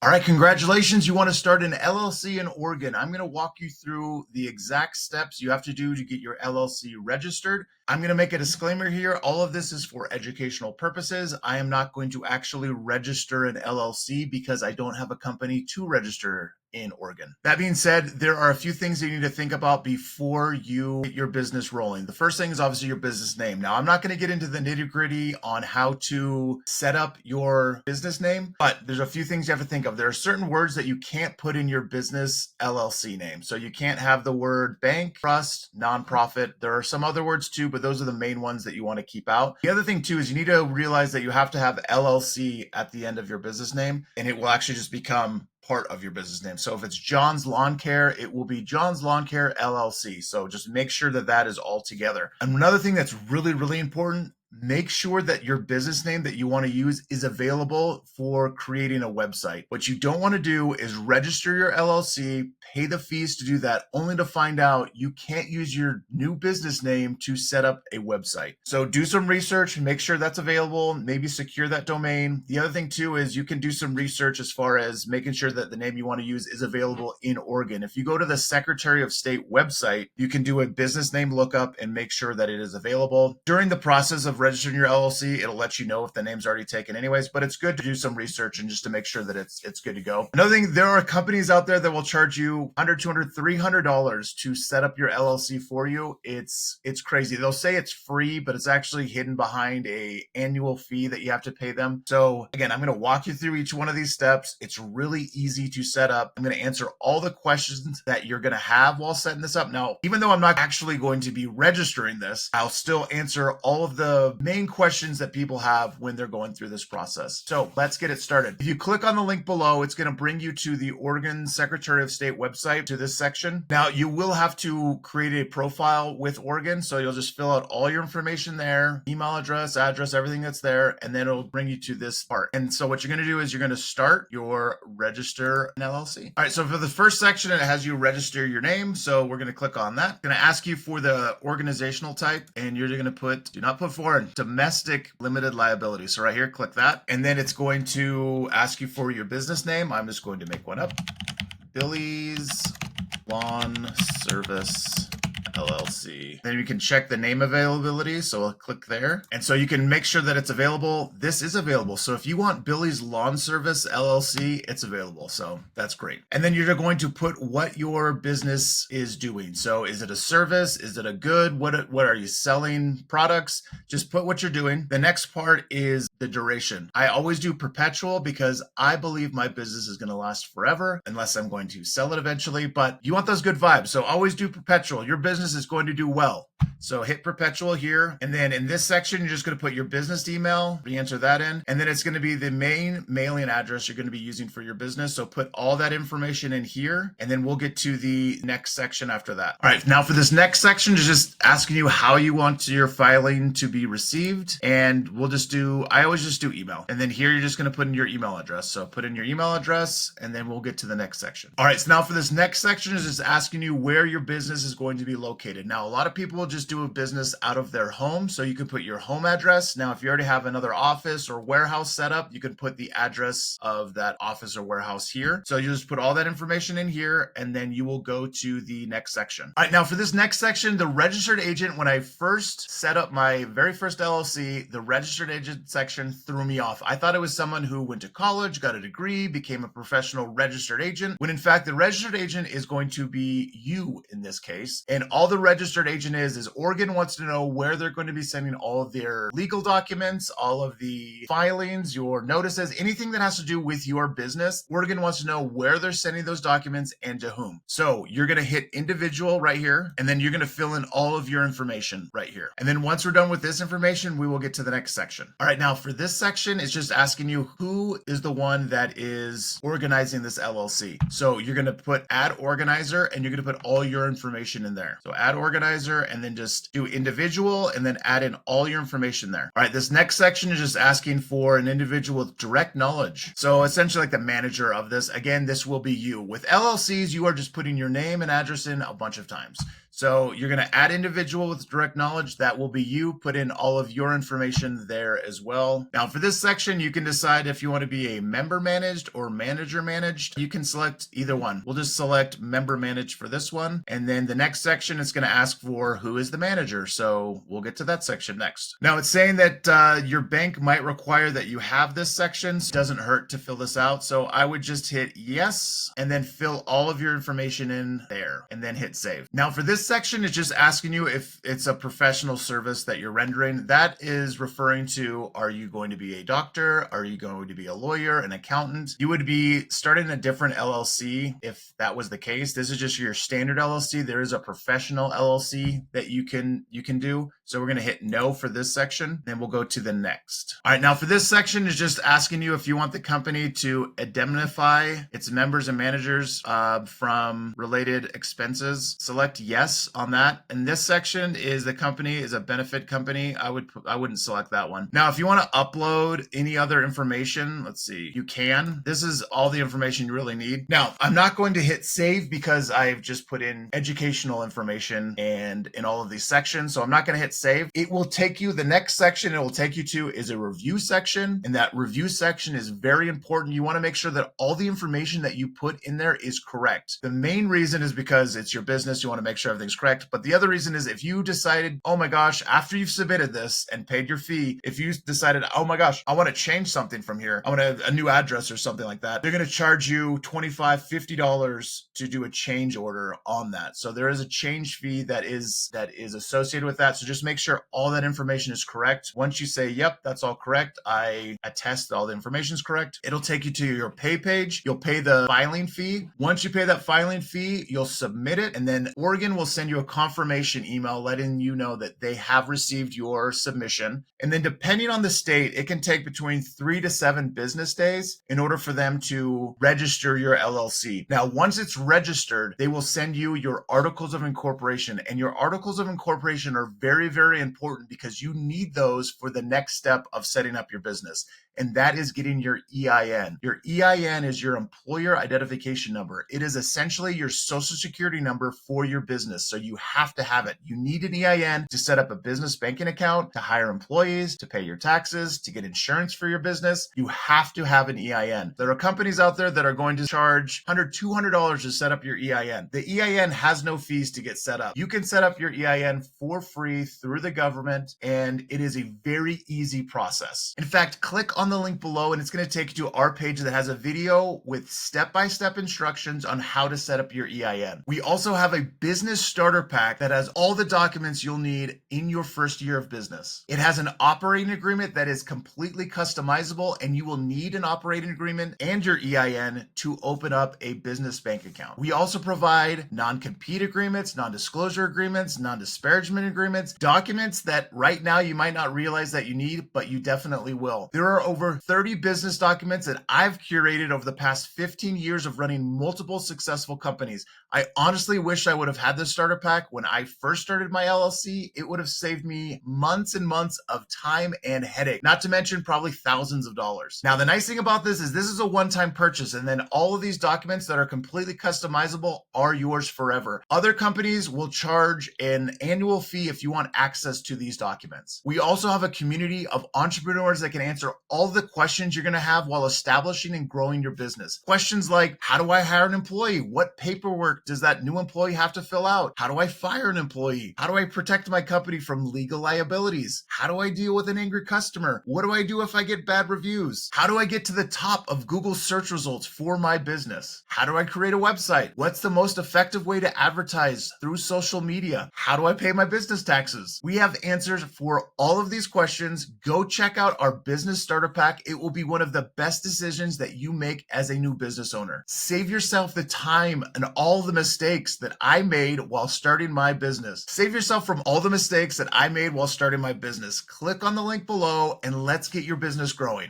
All right, congratulations. You want to start an LLC in Oregon. I'm going to walk you through the exact steps you have to do to get your LLC registered. I'm going to make a disclaimer here. All of this is for educational purposes. I am not going to actually register an LLC because I don't have a company to register in Oregon. That being said, there are a few things you need to think about before you get your business rolling. The first thing is obviously your business name. Now, I'm not going to get into the nitty-gritty on how to set up your business name, but there's a few things you have to think of. There are certain words that you can't put in your business LLC name. So you can't have the word bank, trust, nonprofit. There are some other words too, but those are the main ones that you want to keep out. The other thing too is you need to realize that you have to have LLC at the end of your business name, and it will actually just become part of your business name. So if it's John's Lawn Care, it will be John's Lawn Care LLC. So just make sure that that is all together. And another thing that's really, really important, make sure that your business name that you want to use is available for creating a website. What you don't want to do is register your LLC, pay the fees to do that, only to find out you can't use your new business name to set up a website. So do some research and make sure that's available, maybe secure that domain. The other thing too is you can do some research as far as making sure that the name you want to use is available in Oregon. If you go to the Secretary of State website, you can do a business name lookup and make sure that it is available. During the process of registering your LLC, it'll let you know if the name's already taken anyways, but it's good to do some research and just to make sure that it's good to go. Another thing, there are companies out there that will charge you $100, $200, $300 to set up your LLC for you. It's crazy. They'll say it's free, but it's actually hidden behind a annual fee that you have to pay them. So again, I'm going to walk you through each one of these steps. It's really easy to set up. I'm going to answer all the questions that you're going to have while setting this up. Now, even though I'm not actually going to be registering this, I'll still answer all of the main questions that people have when they're going through this process. So let's get it started. If you click on the link below, it's going to bring you to the Oregon Secretary of State website, to this section. Now, you will have to create a profile with Oregon. So you'll just fill out all your information there, email address, everything that's there, and then it'll bring you to this part. And so what you're going to do is you're going to start your register an LLC. All right. So for the first section, it has you register your name. So we're going to click on that. It's going to ask you for the organizational type, and you're going to put, do not put foreign, domestic limited liability. So right here, click that. And then it's going to ask you for your business name. I'm just going to make one up. Billy's Lawn Service LLC. Then you can check the name availability. So I'll click there. And so you can make sure that it's available. This is available. So if you want Billy's Lawn Service LLC, it's available. So that's great. And then you're going to put what your business is doing. So is it a service? Is it a good? What are you selling? Products? Just put what you're doing. The next part is the duration. I always do perpetual because I believe my business is going to last forever unless I'm going to sell it eventually, but you want those good vibes. So always do perpetual. Your business is going to do well. So hit perpetual here. And then in this section, you're just going to put your business email, re-enter that in. And then it's going to be the main mailing address you're going to be using for your business. So put all that information in here, and then we'll get to the next section after that. All right. Now for this next section, is just asking you how you want your filing to be received. And we'll just do, I always just do email. And then here, you're just going to put in your email address. So put in your email address, and then we'll get to the next section. All right. So now for this next section is just asking you where your business is going to be located. Now, a lot of people will just do a business out of their home. So you can put your home address. Now, if you already have another office or warehouse set up, you can put the address of that office or warehouse here. So you just put all that information in here, and then you will go to the next section. All right. Now for this next section, the registered agent, when I first set up my very first LLC, the registered agent section threw me off. I thought it was someone who went to college, got a degree, became a professional registered agent, when in fact, the registered agent is going to be you in this case. And all the registered agent is Oregon wants to know where they're going to be sending all of their legal documents, all of the filings, your notices, anything that has to do with your business. Oregon wants to know where they're sending those documents and to whom. So you're going to hit individual right here, and then you're going to fill in all of your information right here. And then once we're done with this information, we will get to the next section. All right, now for this section, it's just asking you who is the one that is organizing this LLC. So you're going to put add organizer, and you're going to put all your information in there. So add organizer, and then just do individual, and then add in all your information there. All right, this next section is just asking for an individual with direct knowledge. So essentially like the manager of this. Again, this will be you. With LLCs, you are just putting your name and address in a bunch of times. So you're going to add individual with direct knowledge. That will be you. Put in all of your information there as well. Now for this section, you can decide if you want to be a member managed or manager managed. You can select either one. We'll just select member managed for this one. And then the next section is going to ask for who is the manager. So we'll get to that section next. Now it's saying that your bank might require that you have this section. So it doesn't hurt to fill this out. So I would just hit yes and then fill all of your information in there and then hit save. Now for this section, it's just asking you if it's a professional service that you're rendering. That is referring to, are you going to be a doctor? Are you going to be a lawyer, an accountant? You would be starting a different LLC if that was the case. This is just your standard LLC. There is a professional LLC that you can do. So we're going to hit no for this section. Then we'll go to the next. All right. Now for this section is just asking you if you want the company to indemnify its members and managers from related expenses. Select yes on that. And this section is the company is a benefit company. I wouldn't select that one. Now, if you want to upload any other information, let's see, you can. This is all the information you really need. Now, I'm not going to hit save because I've just put in educational information and in all of these sections. So I'm not going to hit save. It will take you, the next section it will take you to is a review section. And that review section is very important. You want to make sure that all the information that you put in there is correct. The main reason is because it's your business. You want to make sure everything's correct. But the other reason is if you decided, oh my gosh, after you've submitted this and paid your fee, if you decided, oh my gosh, I want to change something from here, I want a new address or something like that, they're going to charge you $25, $50 to do a change order on that. So there is a change fee that is associated with that. So just make sure all that information is correct. Once you say, yep, that's all correct, I attest that all the information is correct, it'll take you to your pay page. You'll pay the filing fee. Once you pay that filing fee, you'll submit it. And then Oregon will send you a confirmation email letting you know that they have received your submission. And then depending on the state, it can take between 3 to 7 business days in order for them to register your LLC. Now, once it's registered, they will send you your articles of incorporation. And your articles of incorporation are very, very important because you need those for the next step of setting up your business. And that is getting your EIN. Your EIN is your employer identification number. It is essentially your social security number for your business. So you have to have it. You need an EIN to set up a business banking account, to hire employees, to pay your taxes, to get insurance for your business. You have to have an EIN. There are companies out there that are going to charge $100, $200 to set up your EIN. The EIN has no fees to get set up. You can set up your EIN for free through the government, and it is a very easy process. In fact, click on the link below and it's going to take you to our page that has a video with step-by-step instructions on how to set up your EIN. We also have a business starter pack that has all the documents you'll need in your first year of business. It has an operating agreement that is completely customizable, and you will need an operating agreement and your EIN to open up a business bank account. We also provide non-compete agreements, non-disclosure agreements, non-disparagement agreements, documents that right now you might not realize that you need, but you definitely will. There are over 30 business documents that I've curated over the past 15 years of running multiple successful companies. I honestly wish I would have had this starter pack when I first started my LLC. It would have saved me months and months of time and headache, not to mention probably thousands of dollars. Now, the nice thing about this is a one-time purchase, and then all of these documents that are completely customizable are yours forever. Other companies will charge an annual fee if you want access to these documents. We also have a community of entrepreneurs that can answer all the questions you're going to have while establishing and growing your business. Questions like, how do I hire an employee? What paperwork does that new employee have to fill out? How do I fire an employee? How do I protect my company from legal liabilities? How do I deal with an angry customer? What do I do if I get bad reviews? How do I get to the top of Google search results for my business? How do I create a website? What's the most effective way to advertise through social media? How do I pay my business taxes? We have answers for all of these questions. Go check out our business starter pack. It will be one of the best decisions that you make as a new business owner. Save yourself the time and all the mistakes that I made while starting my business. Save yourself from all the mistakes that I made while starting my business. Click on the link below and let's get your business growing.